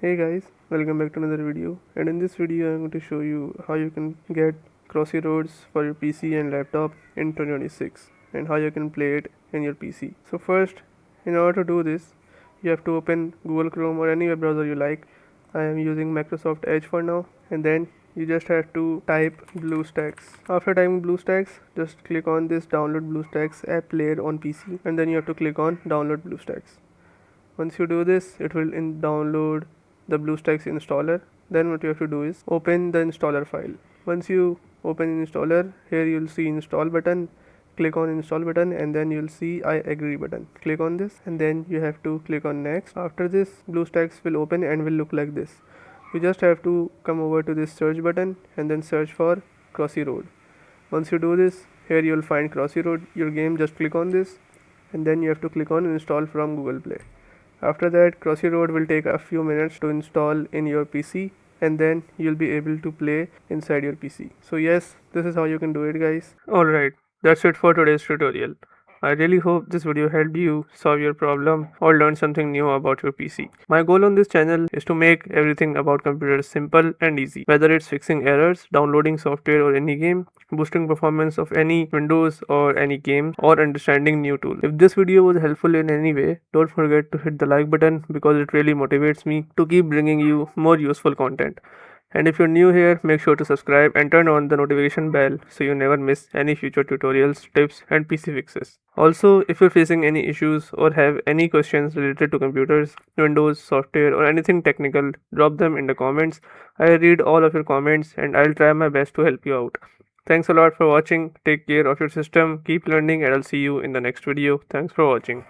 Hey guys, welcome back to another video, and in this video I'm going to show you how you can get CROSSY for your PC and laptop in 2026 and how you can play it in your PC. So first, in order to do this, you have to open Google Chrome or any web browser you like. I am using Microsoft Edge for now, and then you just have to type BlueStacks. After typing BlueStacks, just click on this download BlueStacks app layer on PC, and then you have to click on download BlueStacks. Once you do this, it will download the BlueStacks installer. Then what you have to do is open the installer file. Once you open installer, here you'll see install button. Click on install button and then you'll see I agree button. Click on this and then you have to click on next. After this, BlueStacks will open and will look like this. You just have to come over to this search button and then search for CROSSY. Once you do this, here you'll find CROSSY, your game. Just click on this and then you have to click on install from Google Play. After that, CROSSY will take a few minutes to install in your PC, and then you'll be able to play inside your PC. So yes, this is how you can do it, guys. Alright, that's it for today's tutorial. I really hope this video helped you solve your problem or learn something new about your PC. My goal on this channel is to make everything about computers simple and easy, whether it's fixing errors, downloading software or any game, boosting performance of any Windows or any game, or understanding new tools. If this video was helpful in any way, don't forget to hit the like button because it really motivates me to keep bringing you more useful content. And if you're new here, make sure to subscribe and turn on the notification bell so you never miss any future tutorials, tips and PC fixes. Also, if you're facing any issues or have any questions related to computers, Windows, software or anything technical, drop them in the comments. I read all of your comments and I'll try my best to help you out. Thanks a lot for watching. Take care of your system, keep learning and I'll see you in the next video. Thanks for watching.